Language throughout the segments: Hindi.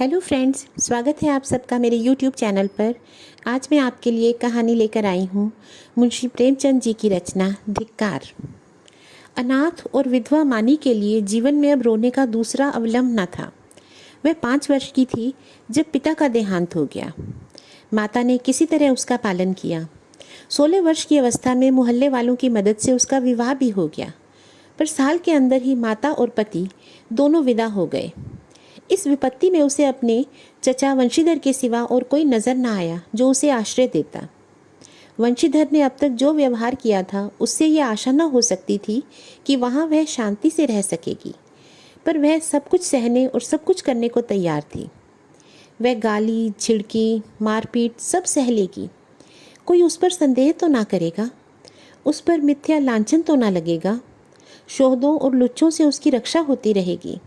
हेलो फ्रेंड्स, स्वागत है आप सबका मेरे यूट्यूब चैनल पर। आज मैं आपके लिए एक कहानी लेकर आई हूँ, मुंशी प्रेमचंद जी की रचना धिक्कार। अनाथ और विधवा मानी के लिए जीवन में अब रोने का दूसरा अवलंब न था। वह 5 वर्ष की थी जब पिता का देहांत हो गया। माता ने किसी तरह उसका पालन किया। 16 वर्ष की अवस्था में मोहल्ले वालों की मदद से उसका विवाह भी हो गया, पर साल के अंदर ही माता और पति दोनों विदा हो गए। इस विपत्ति में उसे अपने चचा वंशीधर के सिवा और कोई नजर न आया जो उसे आश्रय देता। वंशीधर ने अब तक जो व्यवहार किया था उससे यह आशा न हो सकती थी कि वहाँ वह शांति से रह सकेगी, पर वह सब कुछ सहने और सब कुछ करने को तैयार थी। वह गाली, झिड़की, मारपीट सब सह लेगी। कोई उस पर संदेह तो ना करेगा, उस पर मिथ्या लांछन तो ना लगेगा। शोहदों और लुच्चों से उसकी रक्षा होती रहेगी।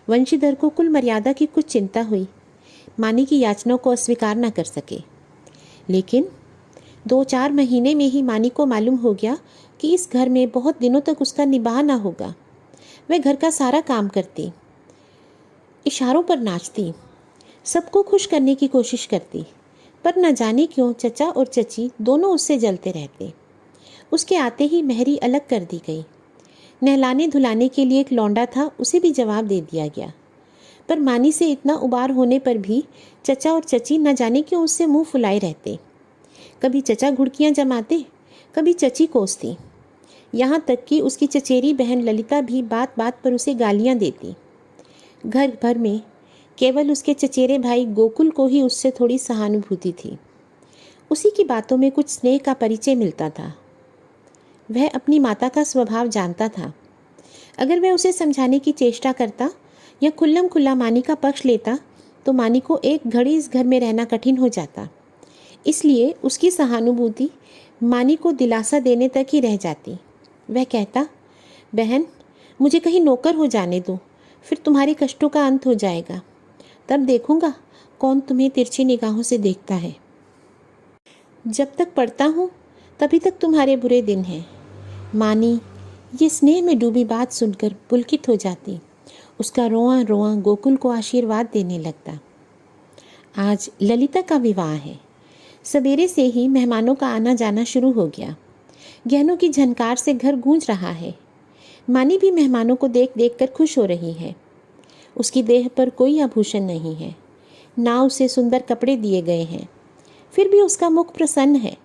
वंशीधर को कुल मर्यादा की कुछ चिंता हुई। मानी की याचनाओं को अस्वीकार न कर सके, लेकिन 2-4 महीने में ही मानी को मालूम हो गया कि इस घर में बहुत दिनों तक उसका निबाह न होगा। वह घर का सारा काम करती, इशारों पर नाचती, सबको खुश करने की कोशिश करती, पर न जाने क्यों चचा और चची दोनों उससे जलते रहते। उसके आते ही मेहरी अलग कर दी गई। नहलाने धुलाने के लिए एक लौंडा था, उसे भी जवाब दे दिया गया। पर मानी से इतना उबार होने पर भी चचा और चची न जाने क्यों उससे मुंह फुलाए रहते। कभी चचा घुड़कियां जमाते, कभी चची कोसती। यहाँ तक कि उसकी चचेरी बहन ललिता भी बात बात पर उसे गालियाँ देती। घर भर में केवल उसके चचेरे भाई गोकुल को ही उससे थोड़ी सहानुभूति थी। उसी की बातों में कुछ स्नेह का परिचय मिलता था। वह अपनी माता का स्वभाव जानता था। अगर वह उसे समझाने की चेष्टा करता या खुल्लम खुल्ला मानी का पक्ष लेता तो मानी को एक घड़ी इस घर में रहना कठिन हो जाता। इसलिए उसकी सहानुभूति मानी को दिलासा देने तक ही रह जाती। वह कहता, बहन मुझे कहीं नौकर हो जाने दो, फिर तुम्हारे कष्टों का अंत हो जाएगा। तब देखूंगा कौन तुम्हें तिरछी निगाहों से देखता है। जब तक पढ़ता हूँ तभी तक तुम्हारे बुरे दिन हैं। मानी ये स्नेह में डूबी बात सुनकर पुलकित हो जाती। उसका रोआ रोआ गोकुल को आशीर्वाद देने लगता। आज ललिता का विवाह है। सवेरे से ही मेहमानों का आना जाना शुरू हो गया। गहनों की झनकार से घर गूंज रहा है। मानी भी मेहमानों को देख देख कर खुश हो रही है। उसकी देह पर कोई आभूषण नहीं है, ना उसे सुंदर कपड़े दिए गए हैं, फिर भी उसका मुख प्रसन्न है।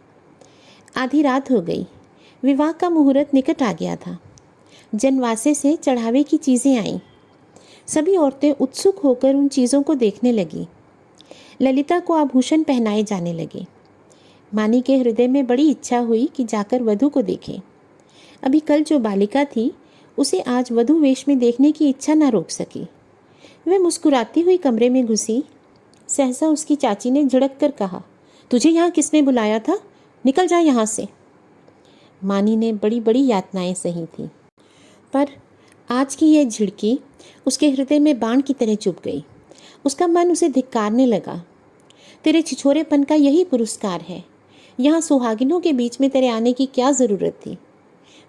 आधी रात हो गई। विवाह का मुहूर्त निकट आ गया था। जनवासे से चढ़ावे की चीज़ें आईं। सभी औरतें उत्सुक होकर उन चीज़ों को देखने लगीं। ललिता को आभूषण पहनाए जाने लगे। मानी के हृदय में बड़ी इच्छा हुई कि जाकर वधू को देखे। अभी कल जो बालिका थी उसे आज वधू वेश में देखने की इच्छा न रोक सकी। वह मुस्कुराती हुई कमरे में घुसी। सहसा उसकी चाची ने झिड़क कर कहा, तुझे यहाँ किसने बुलाया था? निकल जा यहाँ से। मानी ने बड़ी बड़ी यातनाएं सही थी, पर आज की यह झिड़की उसके हृदय में बाण की तरह चुभ गई। उसका मन उसे धिक्कारने लगा। तेरे छिछोरेपन का यही पुरस्कार है। यहाँ सुहागिनों के बीच में तेरे आने की क्या ज़रूरत थी?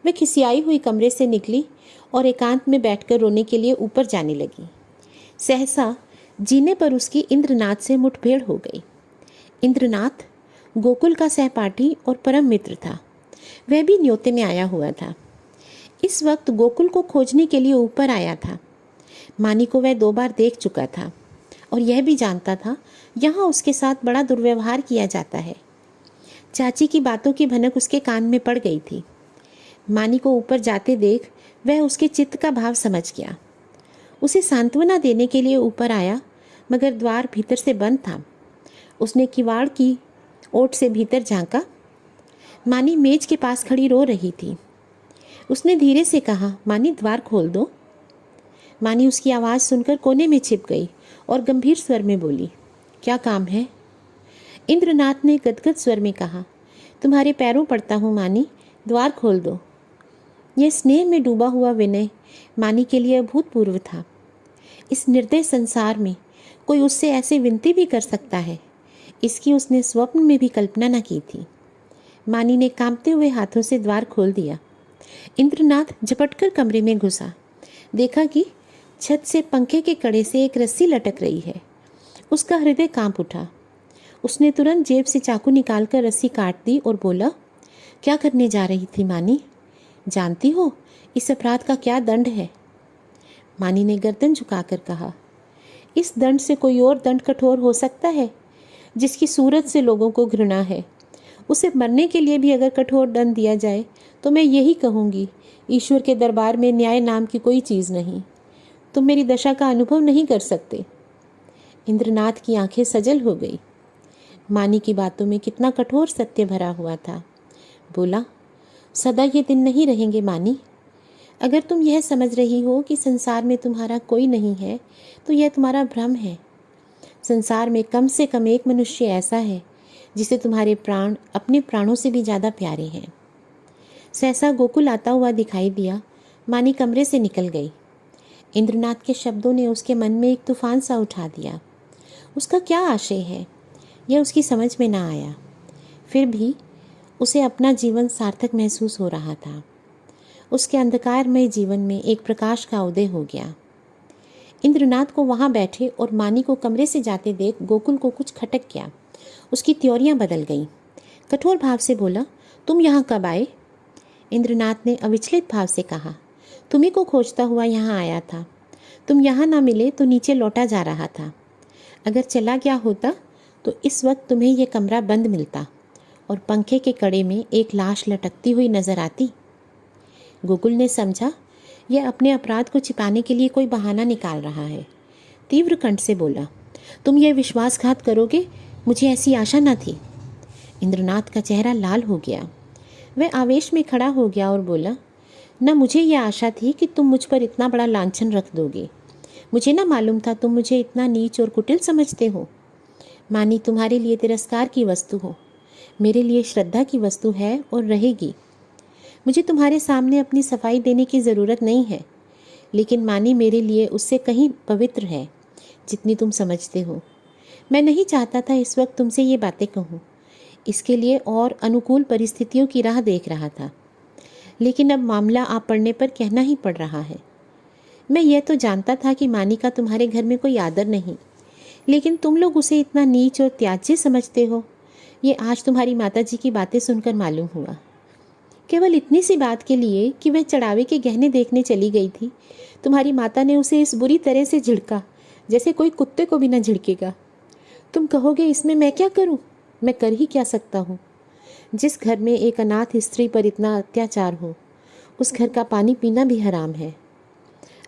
वह खिसियाई हुई कमरे से निकली और एकांत में बैठकर रोने के लिए ऊपर जाने लगी। सहसा जीने पर उसकी इंद्रनाथ से मुठभेड़ हो गई। इंद्रनाथ गोकुल का सहपाठी और परम मित्र था। वह भी न्योते में आया हुआ था। इस वक्त गोकुल को खोजने के लिए ऊपर आया था। मानी को वह 2 बार देख चुका था और यह भी जानता था यहाँ उसके साथ बड़ा दुर्व्यवहार किया जाता है। चाची की बातों की भनक उसके कान में पड़ गई थी। मानी को ऊपर जाते देख वह उसके चित्त का भाव समझ गया। उसे सांत्वना देने के लिए ऊपर आया, मगर द्वार भीतर से बंद था। उसने किवाड़ की ओट से भीतर झांका। मानी मेज के पास खड़ी रो रही थी। उसने धीरे से कहा, मानी द्वार खोल दो। मानी उसकी आवाज़ सुनकर कोने में छिप गई और गंभीर स्वर में बोली, क्या काम है? इंद्रनाथ ने गदगद स्वर में कहा, तुम्हारे पैरों पड़ता हूँ मानी, द्वार खोल दो। यह स्नेह में डूबा हुआ विनय मानी के लिए अभूतपूर्व था। इस निर्दय संसार में कोई उससे ऐसे विनती भी कर सकता है, इसकी उसने स्वप्न में भी कल्पना न की थी। मानी ने कांपते हुए हाथों से द्वार खोल दिया। इंद्रनाथ झपटकर कमरे में घुसा। देखा कि छत से पंखे के कड़े से एक रस्सी लटक रही है उसका हृदय कांप उठा। उसने तुरंत जेब से चाकू निकालकर रस्सी काट दी और बोला, क्या करने जा रही थी मानी? जानती हो इस अपराध का क्या दंड है? मानी ने गर्दन झुकाकर कहा, इस दंड से कोई और दंड कठोर हो सकता है? जिसकी सूरत से लोगों को घृणा है, उसे मरने के लिए भी अगर कठोर दंड दिया जाए तो मैं यही कहूँगी, ईश्वर के दरबार में न्याय नाम की कोई चीज़ नहीं। तुम मेरी दशा का अनुभव नहीं कर सकते। इंद्रनाथ की आंखें सजल हो गई। मानी की बातों में कितना कठोर सत्य भरा हुआ था। बोला, सदा ये दिन नहीं रहेंगे मानी। अगर तुम यह समझ रही हो कि संसार में तुम्हारा कोई नहीं है तो यह तुम्हारा भ्रम है। संसार में कम से कम एक मनुष्य ऐसा है जिसे तुम्हारे प्राण अपने प्राणों से भी ज़्यादा प्यारे हैं। सहसा गोकुल आता हुआ दिखाई दिया। मानी कमरे से निकल गई। इंद्रनाथ के शब्दों ने उसके मन में एक तूफान सा उठा दिया। उसका क्या आशय है यह उसकी समझ में ना आया। फिर भी उसे अपना जीवन सार्थक महसूस हो रहा था। उसके अंधकारमय जीवन में एक प्रकाश का उदय हो गया। इंद्रनाथ को वहाँ बैठे और मानी को कमरे से जाते देख गोकुल को कुछ खटक गया। उसकी त्योरियां बदल गईं। कठोर भाव से बोला, तुम यहाँ कब आए? इंद्रनाथ ने अविचलित भाव से कहा, तुम्ही को खोजता हुआ यहाँ आया था। तुम यहाँ ना मिले तो नीचे लौटा जा रहा था। अगर चला गया होता तो इस वक्त तुम्हें यह कमरा बंद मिलता और पंखे के कड़े में एक लाश लटकती हुई नजर आती। गोकुल ने समझा यह अपने अपराध को छिपाने के लिए कोई बहाना निकाल रहा है। तीव्र कंठ से बोला, तुम यह विश्वासघात करोगे? मुझे ऐसी आशा न थी। इंद्रनाथ का चेहरा लाल हो गया। वह आवेश में खड़ा हो गया और बोला, न मुझे यह आशा थी कि तुम मुझ पर इतना बड़ा लांछन रख दोगे। मुझे ना मालूम था तुम मुझे इतना नीच और कुटिल समझते हो। मानी तुम्हारे लिए तिरस्कार की वस्तु हो, मेरे लिए श्रद्धा की वस्तु है और रहेगी। मुझे तुम्हारे सामने अपनी सफाई देने की ज़रूरत नहीं है, लेकिन मानी मेरे लिए उससे कहीं पवित्र है जितनी तुम समझते हो। मैं नहीं चाहता था इस वक्त तुमसे ये बातें कहूँ, इसके लिए और अनुकूल परिस्थितियों की राह देख रहा था, लेकिन अब मामला आ पड़ने पर कहना ही पड़ रहा है। मैं यह तो जानता था कि मानी का तुम्हारे घर में कोई आदर नहीं, लेकिन तुम लोग उसे इतना नीच और त्याज्य समझते हो, ये आज तुम्हारी माताजी की बातें सुनकर मालूम हुआ। केवल इतनी सी बात के लिए कि वह चढ़ावे के गहने देखने चली गई थी, तुम्हारी माता ने उसे इस बुरी तरह से झिड़का जैसे कोई कुत्ते को भी न झिड़केगा। तुम कहोगे इसमें मैं क्या करूं? मैं कर ही क्या सकता हूं? जिस घर में एक अनाथ स्त्री पर इतना अत्याचार हो, उस घर का पानी पीना भी हराम है।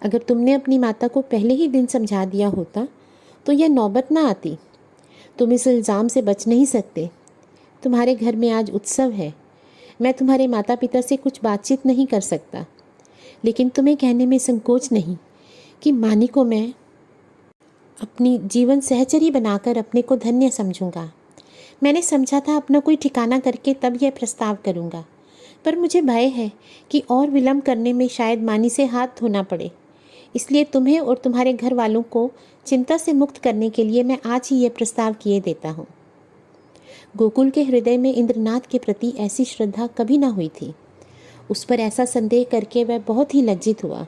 अगर तुमने अपनी माता को पहले ही दिन समझा दिया होता तो यह नौबत ना आती। तुम इस इल्ज़ाम से बच नहीं सकते। तुम्हारे घर में आज उत्सव है। मैं तुम्हारे माता पिता से कुछ बातचीत नहीं कर सकता, लेकिन तुम्हें कहने में संकोच नहीं कि मानी को मैं अपनी जीवन सहचरी बनाकर अपने को धन्य समझूंगा। मैंने समझा था अपना कोई ठिकाना करके तब यह प्रस्ताव करूंगा, पर मुझे भय है कि और विलम्ब करने में शायद मानी से हाथ धोना पड़े। इसलिए तुम्हें और तुम्हारे घर वालों को चिंता से मुक्त करने के लिए मैं आज ही यह प्रस्ताव किए देता हूँ। गोकुल के हृदय में इंद्रनाथ के प्रति ऐसी श्रद्धा कभी ना हुई थी। उस पर ऐसा संदेह करके वह बहुत ही लज्जित हुआ।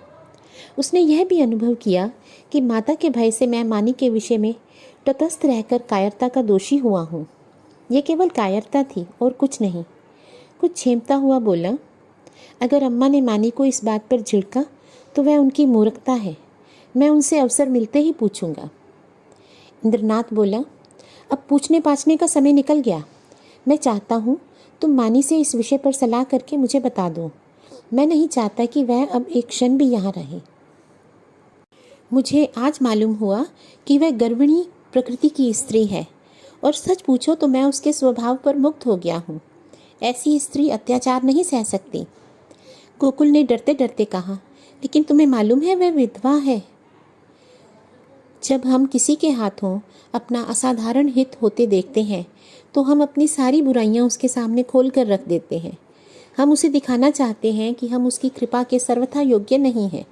उसने यह भी अनुभव किया कि माता के भय से मैं मानी के विषय में तटस्थ रहकर कायरता का दोषी हुआ हूँ। यह केवल कायरता थी और कुछ नहीं। कुछ छेमता हुआ बोला, अगर अम्मा ने मानी को इस बात पर झिड़का तो वह उनकी मूर्खता है। मैं उनसे अवसर मिलते ही पूछूंगा। इंद्रनाथ बोला, अब पूछने पाछने का समय निकल गया। मैं चाहता हूँ तुम मानी से इस विषय पर सलाह करके मुझे बता दो। मैं नहीं चाहता कि वह अब एक क्षण भी यहाँ रहे। मुझे आज मालूम हुआ कि वह गर्विणी प्रकृति की स्त्री है, और सच पूछो तो मैं उसके स्वभाव पर मुक्त हो गया हूँ। ऐसी स्त्री अत्याचार नहीं सह सकती। गोकुल ने डरते डरते कहा, लेकिन तुम्हें मालूम है वह विधवा है। जब हम किसी के हाथों अपना असाधारण हित होते देखते हैं तो हम अपनी सारी बुराइयां उसके सामने खोल कर रख देते हैं। हम उसे दिखाना चाहते हैं कि हम उसकी कृपा के सर्वथा योग्य नहीं हैं।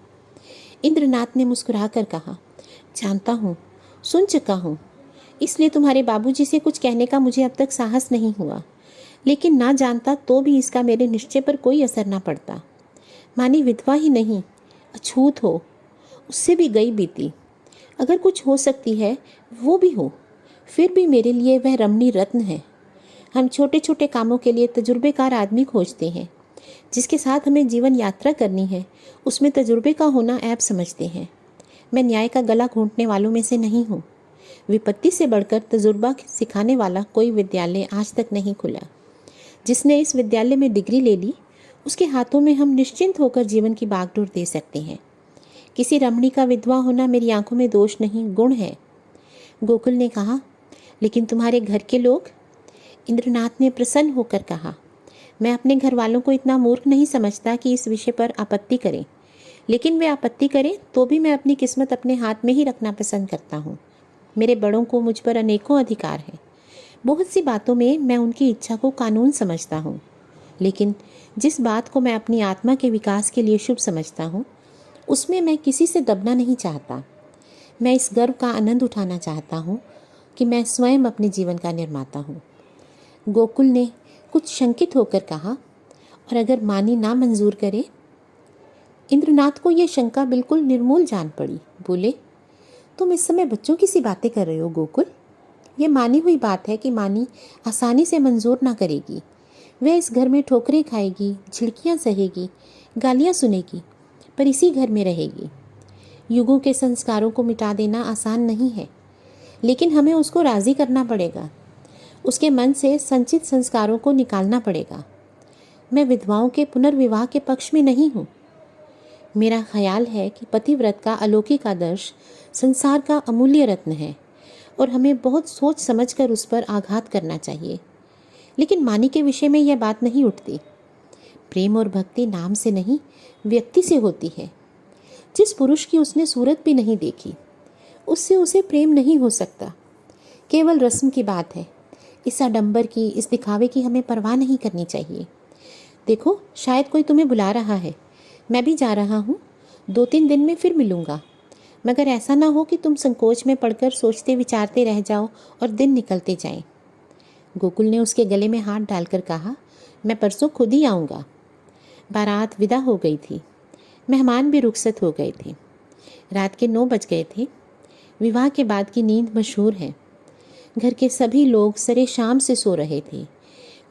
इंद्रनाथ ने मुस्कुराकर कहा, जानता हूँ, सुन चुका हूँ, इसलिए तुम्हारे बाबूजी से कुछ कहने का मुझे अब तक साहस नहीं हुआ, लेकिन ना जानता तो भी इसका मेरे निश्चय पर कोई असर ना पड़ता। मानी विधवा ही नहीं, अछूत हो, उससे भी गई बीती। अगर कुछ हो सकती है वो भी हो, फिर भी मेरे लिए वह रमणी रत्न है। हम छोटे छोटे कामों के लिए तजुर्बेकार आदमी खोजते हैं। जिसके साथ हमें जीवन यात्रा करनी है उसमें तजुर्बे का होना ऐब समझते हैं। मैं न्याय का गला घोंटने वालों में से नहीं हूँ। विपत्ति से बढ़कर तजुर्बा सिखाने वाला कोई विद्यालय आज तक नहीं खुला। जिसने इस विद्यालय में डिग्री ले ली उसके हाथों में हम निश्चिंत होकर जीवन की बागडोर दे सकते हैं। किसी रमणी का विधवा होना मेरी आंखों में दोष नहीं, गुण है। गोकुल ने कहा, लेकिन तुम्हारे घर के लोग? इंद्रनाथ ने प्रसन्न होकर कहा, मैं अपने घर वालों को इतना मूर्ख नहीं समझता कि इस विषय पर आपत्ति करें, लेकिन वे आपत्ति करें तो भी मैं अपनी किस्मत अपने हाथ में ही रखना पसंद करता हूँ। मेरे बड़ों को मुझ पर अनेकों अधिकार हैं। बहुत सी बातों में मैं उनकी इच्छा को कानून समझता हूँ, लेकिन जिस बात को मैं अपनी आत्मा के विकास के लिए शुभ समझता हूँ उसमें मैं किसी से दबना नहीं चाहता। मैं इस गर्व का आनंद उठाना चाहता हूँ कि मैं स्वयं अपने जीवन का निर्माता हूँ। गोकुल ने कुछ शंकित होकर कहा, और अगर मानी ना मंजूर करे? इंद्रनाथ को यह शंका बिल्कुल निर्मूल जान पड़ी। बोले, तुम इस समय बच्चों की सी बातें कर रहे हो गोकुल। ये मानी हुई बात है कि मानी आसानी से मंजूर ना करेगी। वह इस घर में ठोकरें खाएगी, झिड़कियाँ सहेगी, गालियाँ सुनेगी, पर इसी घर में रहेगी। युगों के संस्कारों को मिटा देना आसान नहीं है, लेकिन हमें उसको राज़ी करना पड़ेगा। उसके मन से संचित संस्कारों को निकालना पड़ेगा। मैं विधवाओं के पुनर्विवाह के पक्ष में नहीं हूँ। मेरा ख्याल है कि पतिव्रत का अलौकिक आदर्श संसार का अमूल्य रत्न है और हमें बहुत सोच समझकर उस पर आघात करना चाहिए। लेकिन मानी के विषय में यह बात नहीं उठती। प्रेम और भक्ति नाम से नहीं, व्यक्ति से होती है। जिस पुरुष की उसने सूरत भी नहीं देखी उससे उसे प्रेम नहीं हो सकता। केवल रस्म की बात है। इस आडंबर की, इस दिखावे की हमें परवाह नहीं करनी चाहिए। देखो, शायद कोई तुम्हें बुला रहा है। मैं भी जा रहा हूँ। 2-3 दिन में फिर मिलूँगा। मगर ऐसा ना हो कि तुम संकोच में पड़कर सोचते विचारते रह जाओ और दिन निकलते जाएं। गोकुल ने उसके गले में हाथ डालकर कहा, मैं परसों खुद ही आऊँगा। बारात विदा हो गई थी। मेहमान भी रुखसत हो गए थे। रात के 9 बज गए थे। विवाह के बाद की नींद मशहूर है। घर के सभी लोग सरे शाम से सो रहे थे।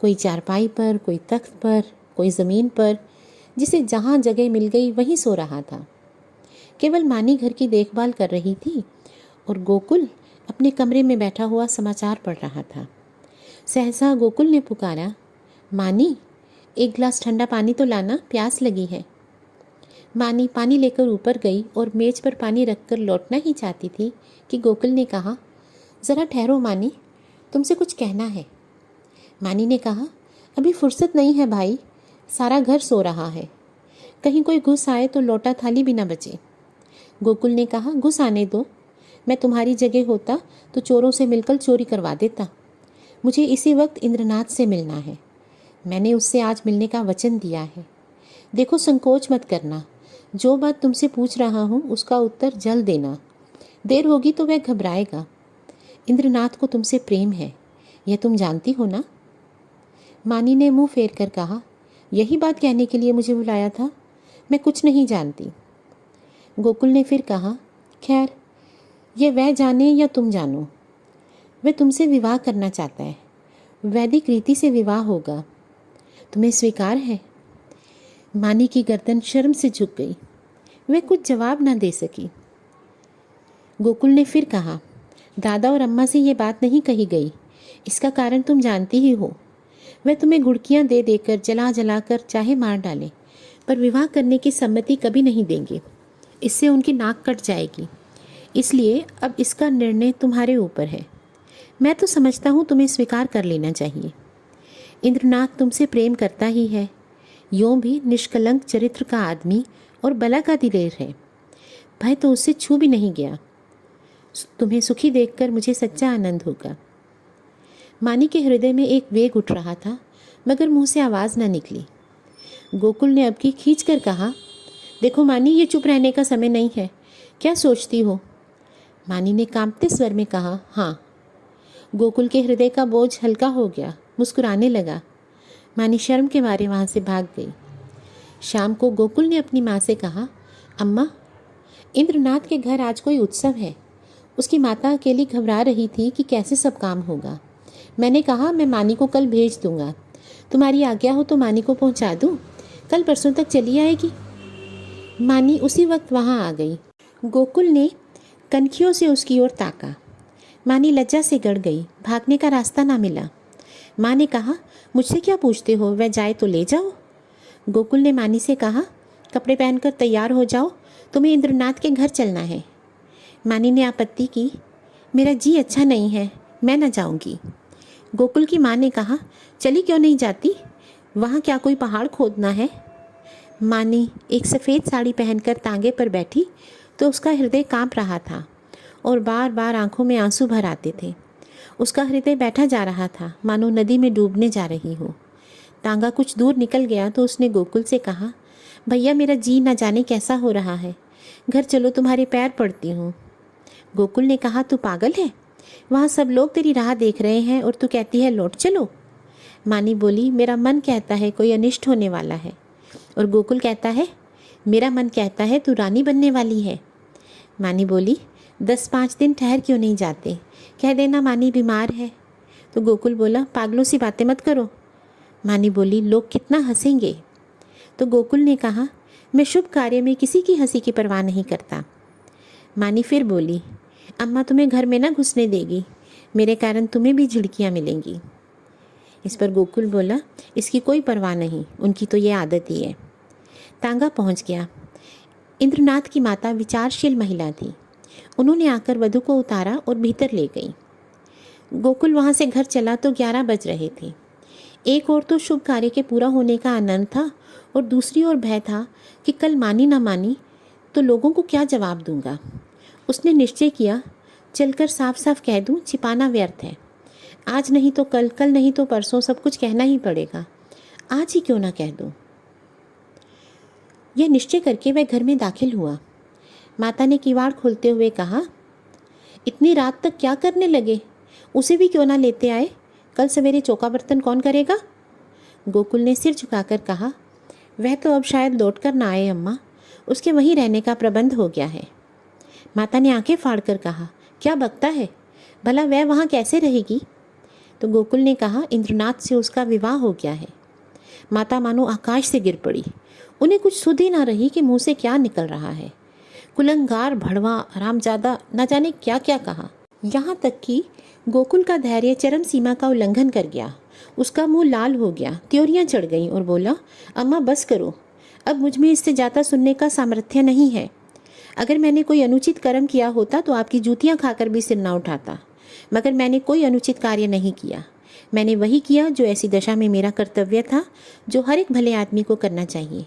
कोई चारपाई पर, कोई तख्त पर, कोई ज़मीन पर, जिसे जहाँ जगह मिल गई वहीं सो रहा था। केवल मानी घर की देखभाल कर रही थी और गोकुल अपने कमरे में बैठा हुआ समाचार पढ़ रहा था। सहसा गोकुल ने पुकारा, मानी, एक गिलास ठंडा पानी तो लाना, प्यास लगी है। मानी पानी लेकर ऊपर गई और मेज पर पानी रखकर लौटना ही चाहती थी कि गोकुल ने कहा, ज़रा ठहरो मानी, तुमसे कुछ कहना है। मानी ने कहा, अभी फुर्सत नहीं है भाई, सारा घर सो रहा है। कहीं कोई घुस आए तो लोटा थाली भी ना बचे। गोकुल ने कहा, घुस आने दो। मैं तुम्हारी जगह होता तो चोरों से मिलकर चोरी करवा देता। मुझे इसी वक्त इंद्रनाथ से मिलना है। मैंने उससे आज मिलने का वचन दिया है। देखो, संकोच मत करना। जो बात तुमसे पूछ रहा हूँ उसका उत्तर जल्द देना। देर होगी तो वह घबराएगा। इंद्रनाथ को तुमसे प्रेम है, यह तुम जानती हो ना? मानी ने मुंह फेर कर कहा, यही बात कहने के लिए मुझे बुलाया था? मैं कुछ नहीं जानती। गोकुल ने फिर कहा, खैर, यह वह जाने या तुम जानो। वह तुमसे विवाह करना चाहता है। वैदिक रीति से विवाह होगा। तुम्हें स्वीकार है? मानी की गर्दन शर्म से झुक गई। वह कुछ जवाब न दे सकी। गोकुल ने फिर कहा, दादा और अम्मा से ये बात नहीं कही गई। इसका कारण तुम जानती ही हो। वह तुम्हें घुड़कियाँ दे देकर, जला जला कर चाहे मार डालें, पर विवाह करने की सम्मति कभी नहीं देंगे। इससे उनकी नाक कट जाएगी। इसलिए अब इसका निर्णय तुम्हारे ऊपर है। मैं तो समझता हूँ तुम्हें स्वीकार कर लेना चाहिए। इंद्रनाथ तुमसे प्रेम करता ही है। यूँ भी निष्कलंक चरित्र का आदमी और बला का दिलेर है। भय तो उससे छू भी नहीं गया। तुम्हें सुखी देखकर मुझे सच्चा आनंद होगा। मानी के हृदय में एक वेग उठ रहा था, मगर मुंह से आवाज़ न निकली। गोकुल ने अब की खींच कर कहा, देखो मानी, ये चुप रहने का समय नहीं है। क्या सोचती हो? मानी ने कांपते स्वर में कहा, हाँ। गोकुल के हृदय का बोझ हल्का हो गया। मुस्कुराने लगा। मानी शर्म के मारे वहाँ से भाग गई। शाम को गोकुल ने अपनी माँ से कहा, अम्मा, इंद्रनाथ के घर आज कोई उत्सव है। उसकी माता अकेली घबरा रही थी कि कैसे सब काम होगा। मैंने कहा, मैं मानी को कल भेज दूंगा। तुम्हारी आज्ञा हो तो मानी को पहुंचा दूं? कल परसों तक चली आएगी। मानी उसी वक्त वहां आ गई। गोकुल ने कनखियों से उसकी ओर ताका। मानी लज्जा से गड़ गई। भागने का रास्ता ना मिला। माँ ने कहा, मुझसे क्या पूछते हो, वह जाए तो ले जाओ। गोकुल ने मानी से कहा, कपड़े पहनकर तैयार हो जाओ, तुम्हें इंद्रनाथ के घर चलना है। मानी ने आपत्ति की, मेरा जी अच्छा नहीं है, मैं न जाऊंगी। गोकुल की माँ ने कहा, चली क्यों नहीं जाती, वहाँ क्या कोई पहाड़ खोदना है। मानी एक सफ़ेद साड़ी पहनकर तांगे पर बैठी तो उसका हृदय कांप रहा था और बार बार आंखों में आंसू भर आते थे। उसका हृदय बैठा जा रहा था, मानो नदी में डूबने जा रही हो। तांगा कुछ दूर निकल गया तो उसने गोकुल से कहा, भैया मेरा जी न जाने कैसा हो रहा है, घर चलो, तुम्हारे पैर पड़ती हूँ। गोकुल ने कहा, तू पागल है, वहाँ सब लोग तेरी राह देख रहे हैं और तू कहती है लौट चलो। मानी बोली, मेरा मन कहता है कोई अनिष्ट होने वाला है। और गोकुल कहता है, मेरा मन कहता है तू रानी बनने वाली है। मानी बोली, 10-5 दिन ठहर क्यों नहीं जाते, कह देना मानी बीमार है। तो गोकुल बोला, पागलों सी बातें मत करो। मानी बोली, लोग कितना हंसेंगे। तो गोकुल ने कहा, मैं शुभ कार्य में किसी की हंसी की परवाह नहीं करता। मानी फिर बोली, अम्मा तुम्हें घर में ना घुसने देगी, मेरे कारण तुम्हें भी झिड़कियाँ मिलेंगी। इस पर गोकुल बोला, इसकी कोई परवाह नहीं, उनकी तो ये आदत ही है। तांगा पहुंच गया। इंद्रनाथ की माता विचारशील महिला थी। उन्होंने आकर वधू को उतारा और भीतर ले गई। गोकुल वहाँ से घर चला तो 11 बज रहे थे। एक ओर तो शुभ कार्य के पूरा होने का आनंद था और दूसरी ओर भय था कि कल मानी ना मानी तो लोगों को क्या जवाब दूंगा। उसने निश्चय किया, चलकर साफ साफ कह दूं, छिपाना व्यर्थ है। आज नहीं तो कल, कल नहीं तो परसों सब कुछ कहना ही पड़ेगा। आज ही क्यों ना कह दूं। यह निश्चय करके वह घर में दाखिल हुआ। माता ने किवाड़ खोलते हुए कहा, इतनी रात तक क्या करने लगे, उसे भी क्यों ना लेते आए, कल सवेरे चौका बर्तन कौन करेगा। गोकुल ने सिर झुकाकर कहा, वह तो अब शायद लौट कर ना आए अम्मा, उसके वहीं रहने का प्रबंध हो गया है। माता ने आंखें फाड़कर कहा, क्या बकता है, भला वह वहाँ कैसे रहेगी। तो गोकुल ने कहा, इंद्रनाथ से उसका विवाह हो गया है। माता मानो आकाश से गिर पड़ी। उन्हें कुछ सुध ही ना रही कि मुंह से क्या निकल रहा है। कुलंगार, भड़वा, हरामजादा, न जाने क्या क्या कहा। यहाँ तक कि गोकुल का धैर्य चरम सीमा का उल्लंघन कर गया। उसका मुंह लाल हो गया, त्योरियां चढ़ गईं और बोला, अम्मा बस करो, अब मुझ में इससे ज़्यादा सुनने का सामर्थ्य नहीं है। अगर मैंने कोई अनुचित कर्म किया होता तो आपकी जूतियाँ खाकर भी सिर ना उठाता, मगर मैंने कोई अनुचित कार्य नहीं किया। मैंने वही किया जो ऐसी दशा में मेरा कर्तव्य था, जो हर एक भले आदमी को करना चाहिए।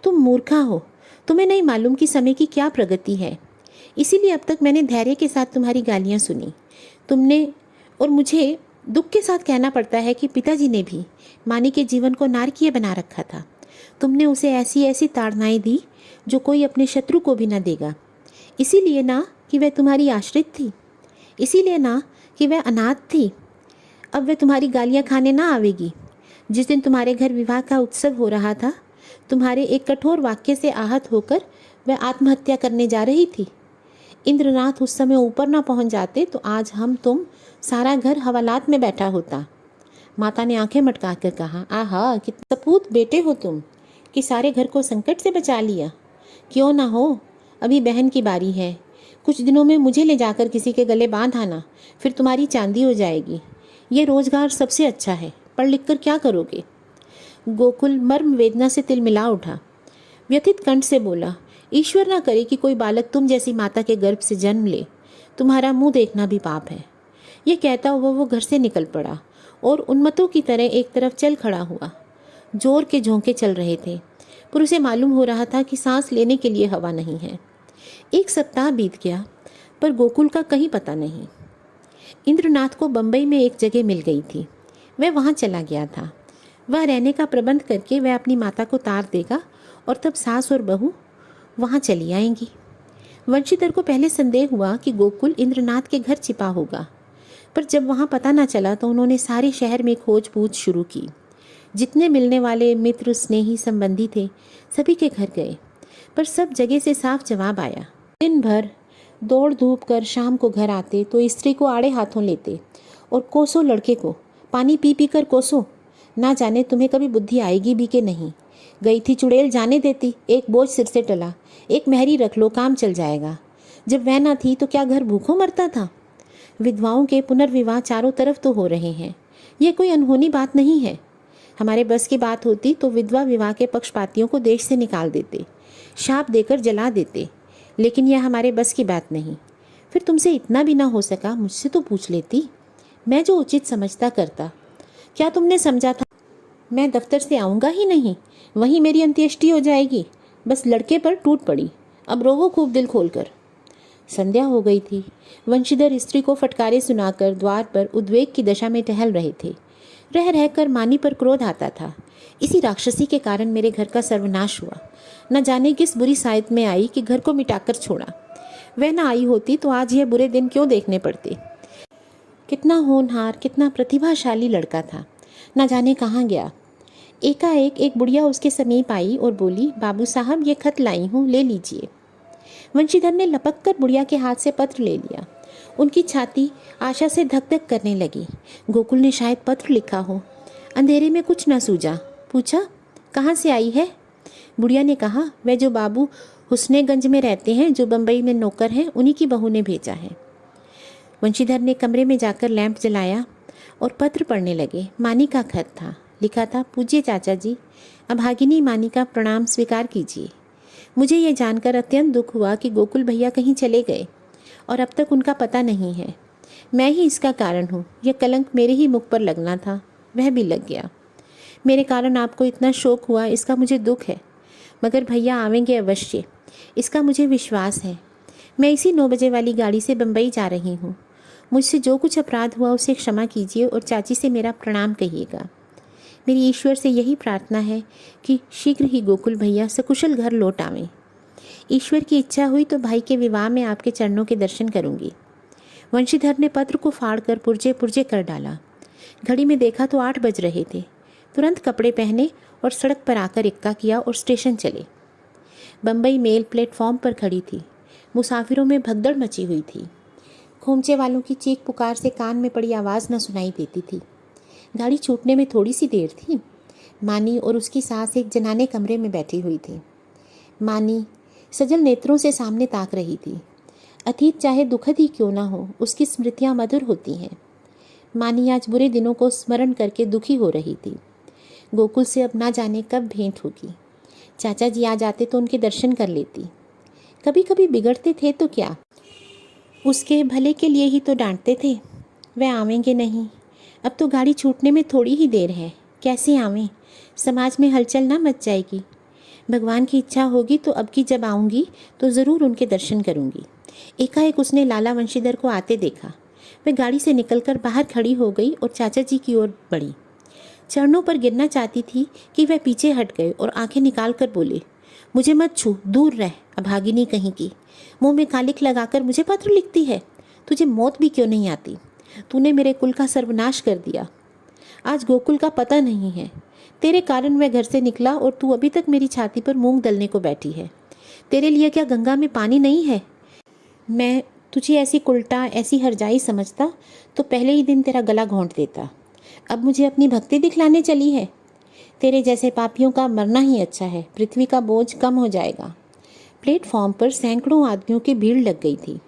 तुम मूर्खा हो, तुम्हें नहीं मालूम कि समय की क्या प्रगति है। इसीलिए अब तक मैंने धैर्य के साथ तुम्हारी गालियाँ सुनी। तुमने और मुझे दुख के साथ कहना पड़ता है कि पिताजी ने भी मानी के जीवन को नारकीय बना रखा था। तुमने उसे ऐसी ऐसी ताड़नाएं दी जो कोई अपने शत्रु को भी न देगा। इसीलिए ना कि वह तुम्हारी आश्रित थी, इसीलिए ना कि वह अनाथ थी। अब वह तुम्हारी गालियाँ खाने ना आवेगी। जिस दिन तुम्हारे घर विवाह का उत्सव हो रहा था, तुम्हारे एक कठोर वाक्य से आहत होकर वह आत्महत्या करने जा रही थी। इंद्रनाथ उस समय ऊपर ना पहुंच जाते तो आज हम तुम सारा घर हवालात में बैठा होता। माता ने आंखें मटकाकर कहा, आहा कितना सपूत बेटे हो तुम कि सारे घर को संकट से बचा लिया। क्यों ना हो, अभी बहन की बारी है। कुछ दिनों में मुझे ले जाकर किसी के गले बांध आना, फिर तुम्हारी चांदी हो जाएगी। ये रोजगार सबसे अच्छा है, पढ़ लिख कर क्या करोगे। गोकुल मर्म वेदना से तिलमिला उठा। व्यथित कंठ से बोला, ईश्वर ना करे कि कोई बालक तुम जैसी माता के गर्भ से जन्म ले, तुम्हारा मुंह देखना भी पाप है। यह कहता हुआ वो घर से निकल पड़ा और उन्मत्तों की तरह एक तरफ चल खड़ा हुआ। जोर के झोंके चल रहे थे, पर उसे मालूम हो रहा था कि सांस लेने के लिए हवा नहीं है। 1 सप्ताह बीत गया, पर गोकुल का कहीं पता नहीं। इंद्रनाथ को बंबई में एक जगह मिल गई थी, वह वहाँ चला गया था। वह रहने का प्रबंध करके वह अपनी माता को तार देगा और तब सास और बहू वहाँ चली आएंगी। वंशीधर को पहले संदेह हुआ कि गोकुल इंद्रनाथ के घर छिपा होगा, पर जब वहाँ पता न चला तो उन्होंने सारे शहर में खोज पूछ शुरू की। जितने मिलने वाले मित्र, स्नेही, संबंधी थे, सभी के घर गए, पर सब जगह से साफ जवाब आया। दिन भर दौड़ धूप कर शाम को घर आते तो स्त्री को आड़े हाथों लेते और कोसो लड़के को, पानी पी पी कर कोसो, ना जाने तुम्हें कभी बुद्धि आएगी भी कि नहीं। गई थी चुड़ैल जाने देती, एक बोझ सिर से टला, एक मेहरी रख लो काम चल जाएगा। जब वह ना थी तो क्या घर भूखों मरता था। विधवाओं के पुनर्विवाह चारों तरफ तो हो रहे हैं, ये कोई अनहोनी बात नहीं है। हमारे बस की बात होती तो विधवा विवाह के पक्षपातियों को देश से निकाल देते, शाप देकर जला देते, लेकिन यह हमारे बस की बात नहीं। फिर तुमसे इतना भी ना हो सका मुझसे तो पूछ लेती, मैं जो उचित समझता करता। क्या तुमने समझा था मैं दफ्तर से आऊँगा ही नहीं, वहीं मेरी अंत्येष्टि हो जाएगी? बस लड़के पर टूट पड़ी, अब रोवो खूब दिल खोलकर। संध्या हो गई थी। वंशीधर स्त्री को फटकारे सुनाकर द्वार पर उद्वेग की दशा में टहल रहे थे। रह रहकर मानी पर क्रोध आता था। इसी राक्षसी के कारण मेरे घर का सर्वनाश हुआ। न जाने किस बुरी साइत में आई कि घर को मिटाकर छोड़ा। वह न आई होती तो आज यह बुरे दिन क्यों देखने पड़ते। कितना होनहार, कितना प्रतिभाशाली लड़का था, न जाने कहाँ गया। एकाएक एक बुढ़िया उसके समीप आई और बोली, बाबू साहब ये खत लाई हूँ, ले लीजिए। वंशीधर ने लपक कर बुढ़िया के हाथ से पत्र ले लिया। उनकी छाती आशा से धक धक करने लगी। गोकुल ने शायद पत्र लिखा हो। अंधेरे में कुछ न सूझा। पूछा, कहाँ से आई है? बुढ़िया ने कहा, वह जो बाबू हुस्नेगंज में रहते हैं, जो बम्बई में नौकर हैं, उन्हीं की बहू ने भेजा है। वंशीधर ने कमरे में जाकर लैंप जलाया और पत्र पढ़ने लगे। मानी का खत था। लिखा था, पूज्य चाचा जी, अभागिनी मानी का प्रणाम स्वीकार कीजिए। मुझे यह जानकर अत्यंत दुख हुआ कि गोकुल भैया कहीं चले गए और अब तक उनका पता नहीं है। मैं ही इसका कारण हूँ। यह कलंक मेरे ही मुख पर लगना था, वह भी लग गया। मेरे कारण आपको इतना शोक हुआ, इसका मुझे दुख है, मगर भैया आवेंगे अवश्य, इसका मुझे विश्वास है। मैं इसी 9 बजे वाली गाड़ी से बम्बई जा रही हूँ। मुझसे जो कुछ अपराध हुआ उसे क्षमा कीजिए और चाची से मेरा प्रणाम कहिएगा। मेरी ईश्वर से यही प्रार्थना है कि शीघ्र ही गोकुल भैया सकुशल घर लौट आवें। ईश्वर की इच्छा हुई तो भाई के विवाह में आपके चरणों के दर्शन करूंगी। वंशीधर ने पत्र को फाड़कर पुर्जे पुर्जे कर डाला। घड़ी में देखा तो 8 बज रहे थे। तुरंत कपड़े पहने और सड़क पर आकर इक्का किया और स्टेशन चले। बम्बई मेल प्लेटफॉर्म पर खड़ी थी। मुसाफिरों में भगदड़ मची हुई थी। खोमचे वालों की चीख पुकार से कान में पड़ी आवाज़ न सुनाई देती थी। गाड़ी छूटने में थोड़ी सी देर थी। मानी और उसकी सास एक जनाने कमरे में बैठी हुई थी। मानी सजल नेत्रों से सामने ताक रही थी। अतीत चाहे दुखद ही क्यों ना हो, उसकी स्मृतियाँ मधुर होती हैं। मानी आज बुरे दिनों को स्मरण करके दुखी हो रही थी। गोकुल से अब ना जाने कब भेंट होगी। चाचा जी आ जाते तो उनके दर्शन कर लेती। कभी कभी बिगड़ते थे तो क्या, उसके भले के लिए ही तो डांटते थे। वह आवेंगे नहीं। अब तो गाड़ी छूटने में थोड़ी ही देर है, कैसे आवें? समाज में हलचल ना मच जाएगी। भगवान की इच्छा होगी तो अब की जब आऊँगी तो ज़रूर उनके दर्शन करूँगी। एकाएक उसने लाला वंशीधर को आते देखा। वह गाड़ी से निकलकर बाहर खड़ी हो गई और चाचा जी की ओर बढ़ी। चरणों पर गिरना चाहती थी कि वह पीछे हट गए और आंखें निकाल कर बोले, मुझे मत छू, दूर रह, अभागिनी कहीं की। मुँह में कालिख लगाकर मुझे पत्र लिखती है। तुझे मौत भी क्यों नहीं आती? तूने मेरे कुल का सर्वनाश कर दिया। आज गोकुल का पता नहीं है। तेरे कारण मैं घर से निकला और तू अभी तक मेरी छाती पर मूंग दलने को बैठी है। तेरे लिए क्या गंगा में पानी नहीं है? मैं तुझे ऐसी कुलटा, ऐसी हरजाई समझता तो पहले ही दिन तेरा गला घोंट देता। अब मुझे अपनी भक्ति दिखलाने चली है। तेरे जैसे पापियों का मरना ही अच्छा है, पृथ्वी का बोझ कम हो जाएगा। प्लेटफॉर्म पर सैकड़ों आदमियों की भीड़ लग गई थी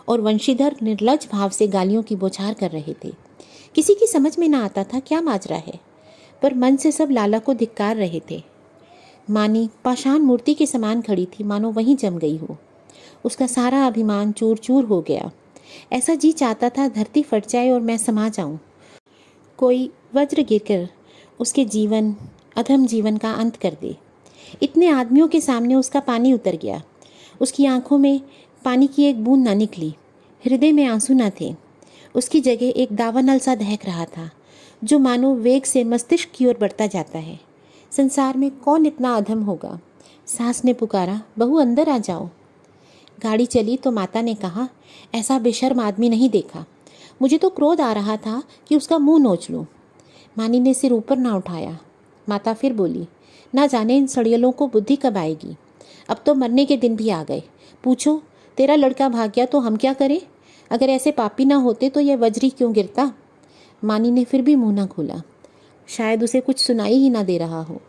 और वंशीधर निर्लज भाव से गालियों की बौछार कर रहे थे। किसी की समझ में ना आता था क्या माजरा है, पर मन से सब लाला को धिक्कार रहे थे। मानी पाषाण मूर्ति के समान खड़ी थी, मानो वहीं जम गई हो। उसका सारा अभिमान चूर चूर हो गया। ऐसा जी चाहता था धरती फट जाए और मैं समा जाऊं। कोई वज्र गिरकर उसके जीवन, अधम जीवन का अंत कर दे। इतने आदमियों के सामने उसका पानी उतर गया। उसकी आंखों में पानी की एक बूंद ना निकली, हृदय में आंसू न थे। उसकी जगह एक दावानल सा दहक रहा था, जो मानो वेग से मस्तिष्क की ओर बढ़ता जाता है। संसार में कौन इतना अधम होगा? सास ने पुकारा, बहू अंदर आ जाओ। गाड़ी चली तो माता ने कहा, ऐसा बेशर्म आदमी नहीं देखा। मुझे तो क्रोध आ रहा था कि उसका मुंह नोच लूं। मानी ने सिर ऊपर ना उठाया। माता फिर बोली, ना जाने इन सड़ियलों को बुद्धि कब आएगी। अब तो मरने के दिन भी आ गए। पूछो तेरा लड़का भाग गया तो हम क्या करें? अगर ऐसे पापी ना होते तो यह वज्री क्यों गिरता? मानी ने फिर भी मुंह ना खोला। शायद उसे कुछ सुनाई ही ना दे रहा हो,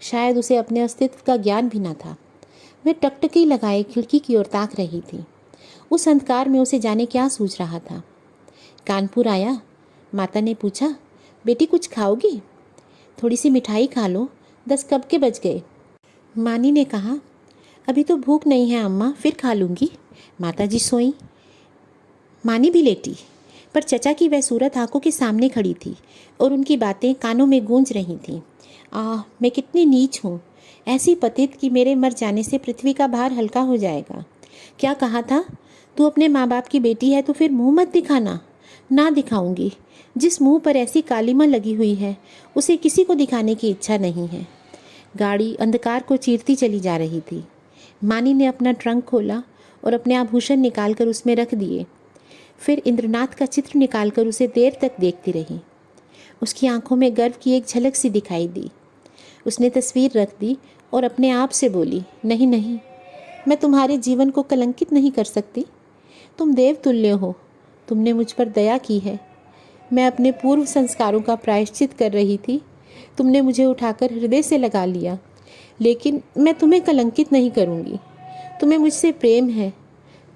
शायद उसे अपने अस्तित्व का ज्ञान भी ना था। वह टकटकी लगाए खिड़की की ओर ताक रही थी। उस अंधकार में उसे जाने क्या सूझ रहा था। कानपुर आया? माता ने पूछा। बेटी कुछ खाओगी? थोड़ी सी मिठाई खा लो, 10 कब के बज गए। मानी ने कहा, अभी तो भूख नहीं है अम्मा, फिर खा लूँगी। माता जी सोई। मानी भी लेटी, पर चचा की वह सूरत आंखों के सामने खड़ी थी और उनकी बातें कानों में गूंज रही थीं। मैं कितनी नीच हूँ, ऐसी पतित कि मेरे मर जाने से पृथ्वी का भार हल्का हो जाएगा। क्या कहा था? तू अपने माँ बाप की बेटी है तो फिर मुंह मत दिखाना। ना दिखाऊंगी। जिस मुंह पर ऐसी कालिमा लगी हुई है उसे किसी को दिखाने की इच्छा नहीं है। गाड़ी अंधकार को चीरती चली जा रही थी। मानी ने अपना ट्रंक खोला और अपने आभूषण निकालकर उसमें रख दिए। फिर इंद्रनाथ का चित्र निकालकर उसे देर तक देखती रही। उसकी आंखों में गर्व की एक झलक सी दिखाई दी। उसने तस्वीर रख दी और अपने आप से बोली, नहीं नहीं, मैं तुम्हारे जीवन को कलंकित नहीं कर सकती। तुम देव तुल्य हो, तुमने मुझ पर दया की है। मैं अपने पूर्व संस्कारों का प्रायश्चित कर रही थी, तुमने मुझे उठाकर हृदय से लगा लिया। लेकिन मैं तुम्हें कलंकित नहीं करूँगी। तुम्हें मुझसे प्रेम है,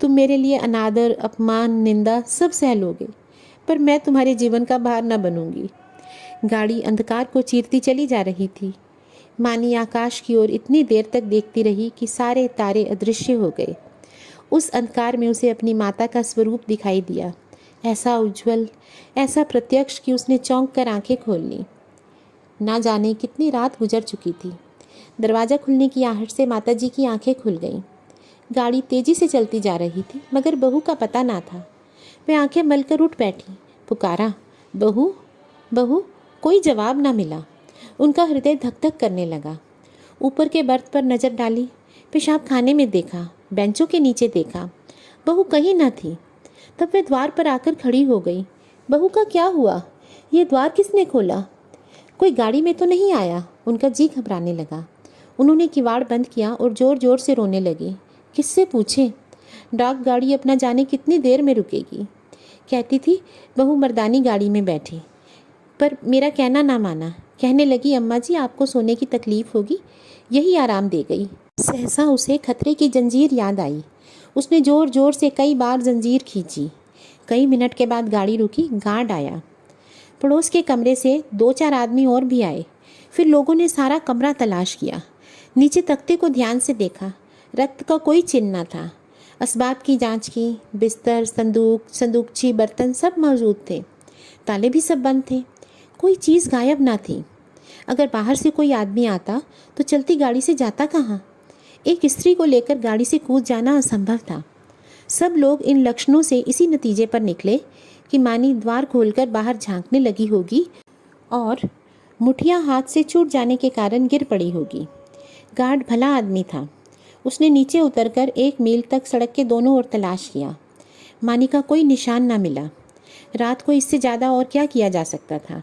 तुम मेरे लिए अनादर, अपमान, निंदा सब सह लोगे, पर मैं तुम्हारे जीवन का भार न बनूंगी। गाड़ी अंधकार को चीरती चली जा रही थी। मानी आकाश की ओर इतनी देर तक देखती रही कि सारे तारे अदृश्य हो गए। उस अंधकार में उसे अपनी माता का स्वरूप दिखाई दिया, ऐसा उज्जवल, ऐसा प्रत्यक्ष कि उसने चौंक कर आंखें खोल लीं। ना जाने कितनी रात गुजर चुकी थी। दरवाज़ा खुलने की आहट से माताजी की आंखें खुल गईं। गाड़ी तेजी से चलती जा रही थी, मगर बहू का पता ना था। वह आंखें मलकर उठ बैठी, पुकारा, बहू बहू। कोई जवाब ना मिला। उनका हृदय धक धक करने लगा। ऊपर के बर्थ पर नज़र डाली, पेशाब खाने में देखा, बेंचों के नीचे देखा, बहू कहीं ना थी। तब वह द्वार पर आकर खड़ी हो गई। बहू का क्या हुआ? ये द्वार किसने खोला? कोई गाड़ी में तो नहीं आया? उनका जी घबराने लगा। उन्होंने किवाड़ बंद किया और ज़ोर ज़ोर से रोने लगी। किससे पूछें? डाक गाड़ी अपना जाने कितनी देर में रुकेगी। कहती थी बहू मर्दानी गाड़ी में बैठी, पर मेरा कहना ना माना। कहने लगी, अम्मा जी आपको सोने की तकलीफ़ होगी, यही आराम दे गई। सहसा उसे खतरे की जंजीर याद आई। उसने ज़ोर ज़ोर से कई बार जंजीर खींची। कई मिनट के बाद गाड़ी रुकी। गार्ड आया। पड़ोस के कमरे से 2-4 आदमी और भी आए। फिर लोगों ने सारा कमरा तलाश किया। नीचे तख्ते को ध्यान से देखा, रक्त का कोई चिन्ह न था। असबाब की जांच की, बिस्तर, संदूक, संदूकची, बर्तन सब मौजूद थे। ताले भी सब बंद थे। कोई चीज़ गायब ना थी। अगर बाहर से कोई आदमी आता तो चलती गाड़ी से जाता कहाँ? एक स्त्री को लेकर गाड़ी से कूद जाना असंभव था। सब लोग इन लक्षणों से इसी नतीजे पर निकले कि मानी द्वार खोलकर बाहर झांकने लगी होगी और मुठियाँ हाथ से छूट जाने के कारण गिर पड़ी होगी। गार्ड भला आदमी था। उसने नीचे उतरकर 1 मील तक सड़क के दोनों ओर तलाश किया। मानी का कोई निशान ना मिला। रात को इससे ज़्यादा और क्या किया जा सकता था?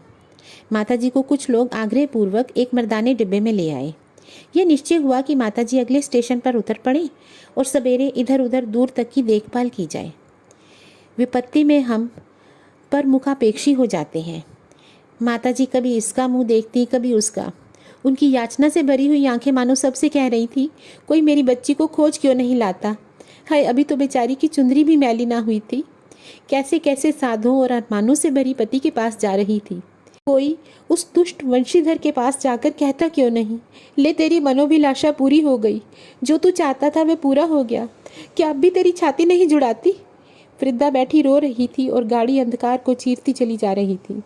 माताजी को कुछ लोग आग्रहपूर्वक एक मर्दाने डिब्बे में ले आए। यह निश्चय हुआ कि माताजी अगले स्टेशन पर उतर पड़े और सवेरे इधर उधर दूर तक की देखभाल की जाए। विपत्ति में हम पर मुखापेक्षी हो जाते हैं। माताजी कभी इसका मुंह देखती, कभी उसका। उनकी याचना से भरी हुई आंखें मानो सबसे कह रही थी, कोई मेरी बच्ची को खोज क्यों नहीं लाता? हाय, अभी तो बेचारी की चुंदरी भी मैली ना हुई थी। कैसे कैसे साधुओं और अरमानों से भरी पति के पास जा रही थी। कोई उस दुष्ट वंशीधर के पास जाकर कहता क्यों नहीं, ले तेरी मनोभिलाषा पूरी हो गई, जो तू चाहता था वह पूरा हो गया। क्या अब भी तेरी छाती नहीं जुड़ाती? वृद्धा बैठी रो रही थी और गाड़ी अंधकार को चीरती चली जा रही थी।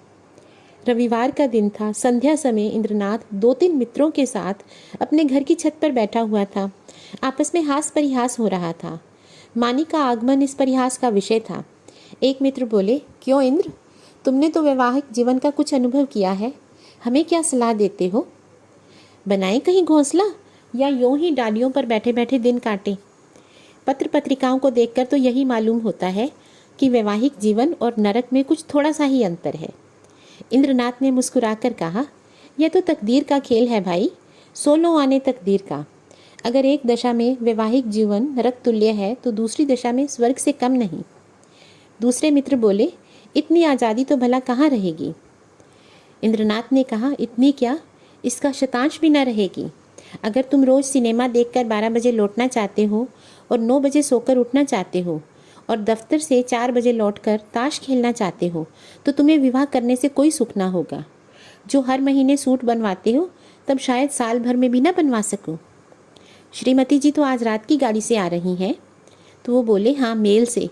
रविवार का दिन था। संध्या समय इंद्रनाथ 2-3 मित्रों के साथ अपने घर की छत पर बैठा हुआ था। आपस में हास परिहास हो रहा था। मानी का आगमन इस परिहास का विषय था। एक मित्र बोले, क्यों इंद्र, तुमने तो वैवाहिक जीवन का कुछ अनुभव किया है, हमें क्या सलाह देते हो? बनाएं कहीं घोंसला या यूं ही डालियों पर बैठे बैठे दिन काटें? पत्र पत्रिकाओं को देखकर तो यही मालूम होता है कि वैवाहिक जीवन और नरक में कुछ थोड़ा सा ही अंतर है। इंद्रनाथ ने मुस्कुराकर कहा, यह तो तकदीर का खेल है भाई, 16 आने तकदीर का। अगर एक दशा में वैवाहिक जीवन नरक तुल्य है तो दूसरी दशा में स्वर्ग से कम नहीं। दूसरे मित्र बोले, इतनी आज़ादी तो भला कहाँ रहेगी। इंद्रनाथ ने कहा, इतनी क्या, इसका शतांश भी न रहेगी। अगर तुम रोज़ सिनेमा देखकर 12 बजे लौटना चाहते हो और 9 बजे सोकर उठना चाहते हो और दफ्तर से 4 बजे लौटकर ताश खेलना चाहते हो तो तुम्हें विवाह करने से कोई सुख ना होगा। जो हर महीने सूट बनवाते हो तब शायद साल भर में भी ना बनवा सको। श्रीमती जी तो आज रात की गाड़ी से आ रही हैं। तो वो बोले, हाँ, मेल से।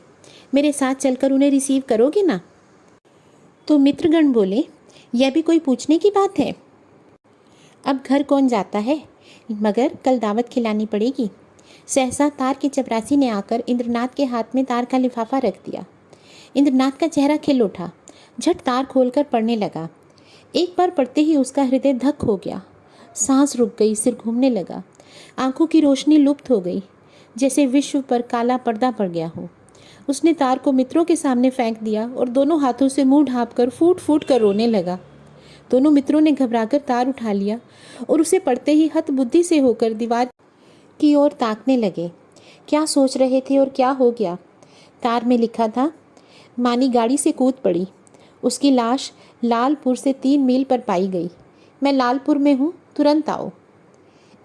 मेरे साथ चलकर उन्हें रिसीव करोगे ना। तो मित्रगण बोले, यह भी कोई पूछने की बात है। अब घर कौन जाता है, मगर कल दावत खिलानी पड़ेगी। सहसा तार के चपरासी ने आकर इंद्रनाथ के हाथ में तार का लिफाफा रख दिया। इंद्रनाथ का चेहरा खिल उठा, झट तार खोलकर पढ़ने लगा। एक बार पढ़ते ही उसका हृदय धक हो गया, सांस रुक गई, सिर घूमने लगा, आंखों की रोशनी लुप्त हो गई, जैसे विश्व पर काला पर्दा पड़ गया हो। उसने तार को मित्रों के सामने फेंक दिया और दोनों हाथों से मुंह ढांपकर फूट फूट कर रोने लगा। दोनों मित्रों ने घबराकर तार उठा लिया और उसे पढ़ते ही हतबुद्धि से होकर दीवार की ओर ताकने लगे। क्या सोच रहे थे और क्या हो गया। तार में लिखा था, मानी गाड़ी से कूद पड़ी, उसकी लाश लालपुर से 3 मील पर पाई गई। मैं लालपुर में हूँ, तुरंत आओ।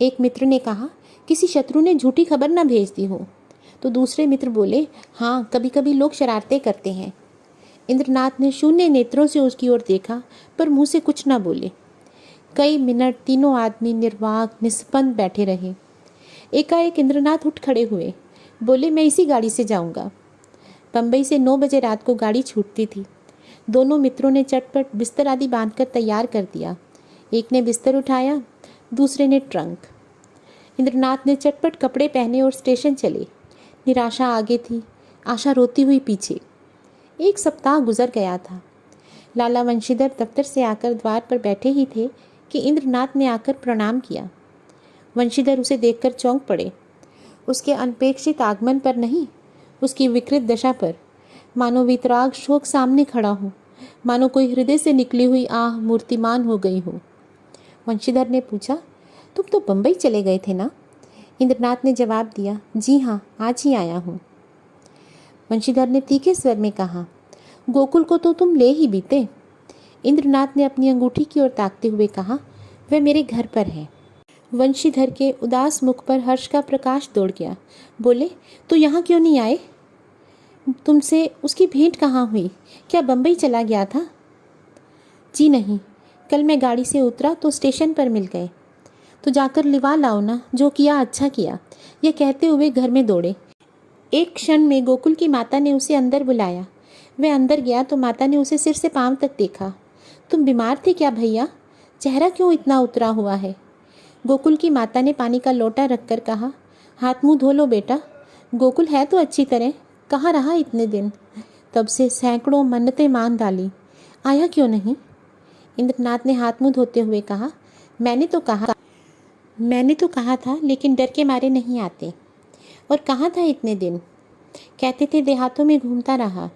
एक मित्र ने कहा, किसी शत्रु ने झूठी खबर न भेज दी हो। तो दूसरे मित्र बोले, हाँ, कभी कभी लोग शरारतें करते हैं। इंद्रनाथ ने शून्य नेत्रों से उसकी ओर देखा पर मुंह से कुछ न बोले। कई मिनट तीनों आदमी निर्वाक निस्पंद बैठे रहे। एकाएक इंद्रनाथ उठ खड़े हुए, बोले, मैं इसी गाड़ी से जाऊंगा। बम्बई से 9 बजे रात को गाड़ी छूटती थी। दोनों मित्रों ने चटपट बिस्तर आदि बांधकर तैयार कर दिया। एक ने बिस्तर उठाया, दूसरे ने ट्रंक। इंद्रनाथ ने चटपट कपड़े पहने और स्टेशन चले। निराशा आगे थी, आशा रोती हुई पीछे। 1 सप्ताह गुजर गया था। लाला वंशीधर दफ्तर से आकर द्वार पर बैठे ही थे कि इंद्रनाथ ने आकर प्रणाम किया। वंशीधर उसे देखकर चौंक पड़े। उसके अनपेक्षित आगमन पर नहीं, उसकी विकृत दशा पर, मानो वितराग शोक सामने खड़ा हो, मानो कोई हृदय से निकली हुई आह मूर्तिमान हो गई हो। वंशीधर ने पूछा, तुम तो बम्बई चले गए थे ना। इंद्रनाथ ने जवाब दिया, जी हाँ, आज ही आया हूँ। वंशीधर ने तीखे स्वर में कहा, गोकुल को तो तुम ले ही बीते। इंद्रनाथ ने अपनी अंगूठी की ओर ताकते हुए कहा, वह मेरे घर पर है। वंशीधर के उदास मुख पर हर्ष का प्रकाश दौड़ गया। बोले, तो यहाँ क्यों नहीं आए। तुमसे उसकी भेंट कहाँ हुई, क्या बम्बई चला गया था। जी नहीं, कल मैं गाड़ी से उतरा तो स्टेशन पर मिल गए। तो जाकर लिवा लाओ ना, जो किया अच्छा किया। यह कहते हुए घर में दौड़े। एक क्षण में गोकुल की माता ने उसे अंदर बुलाया। वह अंदर गया तो माता ने उसे सिर से पांव तक देखा। तुम बीमार थे क्या भैया, चेहरा क्यों इतना उतरा हुआ है। गोकुल की माता ने पानी का लोटा रखकर कहा, हाथ मुंह धो लो बेटा। गोकुल है तो अच्छी तरह, कहाँ रहा इतने दिन। तब से सैकड़ों मन्नतें मान डाली, आया क्यों नहीं। इंद्रनाथ ने हाथ मुंह धोते हुए कहा, मैंने तो कहा था, लेकिन डर के मारे नहीं आते। और कहाँ था इतने दिन। कहते थे देहातों में घूमता रहा।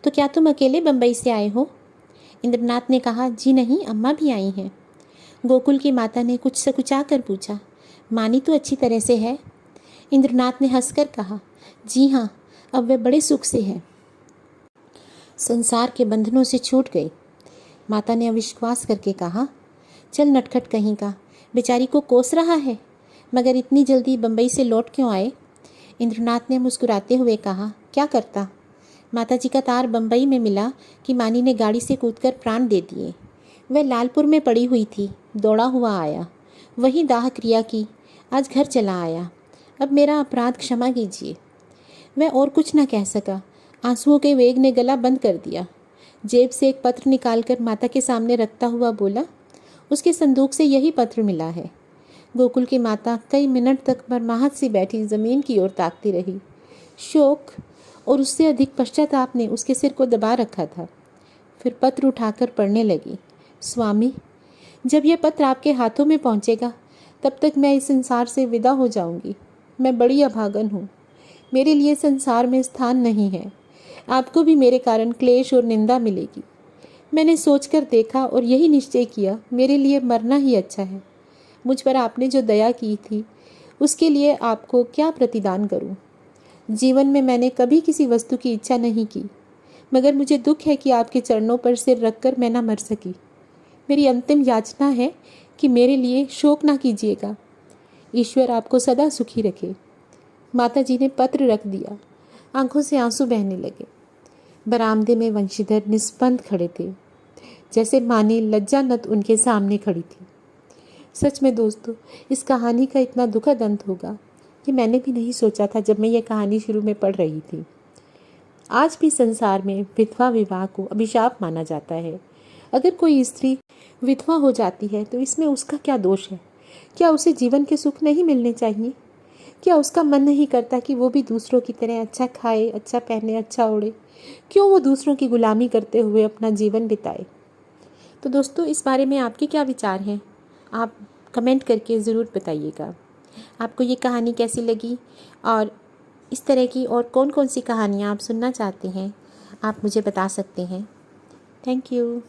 तो क्या तुम अकेले बम्बई से आए हो। इंद्रनाथ ने कहा, जी नहीं, अम्मा भी आई हैं। गोकुल की माता ने कुछ सकुचा कर पूछा, मानी तो अच्छी तरह से है। इंद्रनाथ ने हंसकर कहा, जी हाँ, अब वह बड़े सुख से है, संसार के बंधनों से छूट गई। माता ने अविश्वास करके कहा, चल नटखट कहीं का, बेचारी को कोस रहा है, मगर इतनी जल्दी बम्बई से लौट क्यों आए। इंद्रनाथ ने मुस्कुराते हुए कहा, क्या करता। माताजी का तार बम्बई में मिला कि मानी ने गाड़ी से कूदकर प्राण दे दिए। वह लालपुर में पड़ी हुई थी, दौड़ा हुआ आया, वही दाह क्रिया की, आज घर चला आया। अब मेरा अपराध क्षमा कीजिए। वह और कुछ न कह सका, आंसुओं के वेग ने गला बंद कर दिया। जेब से एक पत्र निकालकर माता के सामने रखता हुआ बोला, उसके संदूक से यही पत्र मिला है। गोकुल की माता कई मिनट तक मरमाहत सी बैठी ज़मीन की ओर ताकती रही। शोक और उससे अधिक पश्चाताप ने उसके सिर को दबा रखा था। फिर पत्र उठाकर पढ़ने लगी, स्वामी, जब यह पत्र आपके हाथों में पहुंचेगा तब तक मैं इस संसार से विदा हो जाऊंगी। मैं बड़ी अभागन हूँ, मेरे लिए संसार में स्थान नहीं है। आपको भी मेरे कारण क्लेश और निंदा मिलेगी। मैंने सोचकर देखा और यही निश्चय किया, मेरे लिए मरना ही अच्छा है। मुझ पर आपने जो दया की थी उसके लिए आपको क्या प्रतिदान करूं? जीवन में मैंने कभी किसी वस्तु की इच्छा नहीं की, मगर मुझे दुख है कि आपके चरणों पर सिर रखकर मैं ना मर सकी। मेरी अंतिम याचना है कि मेरे लिए शोक ना कीजिएगा। ईश्वर आपको सदा सुखी रखे। माता जी ने पत्र रख दिया। आंखों से आंसू बहने लगे। बरामदे में वंशीधर निस्पंद खड़े थे, जैसे मानी लज्जानत उनके सामने खड़ी थी। सच में दोस्तों, इस कहानी का इतना दुखद अंत होगा कि मैंने भी नहीं सोचा था जब मैं ये कहानी शुरू में पढ़ रही थी। आज भी संसार में विधवा विवाह को अभिशाप माना जाता है। अगर कोई स्त्री विधवा हो जाती है तो इसमें उसका क्या दोष है? क्या उसे जीवन के सुख नहीं मिलने चाहिए? क्या उसका मन नहीं करता कि वो भी दूसरों की तरह अच्छा खाए, अच्छा पहने, अच्छा ओढ़े? क्यों वो दूसरों की गुलामी करते हुए अपना जीवन बिताए? तो दोस्तों, इस बारे में आपके क्या विचार हैं? आप कमेंट करके ज़रूर बताइएगा। आपको ये कहानी कैसी लगी और इस तरह की और कौन कौन सी कहानियाँ आप सुनना चाहते हैं, आप मुझे बता सकते हैं। Thank you.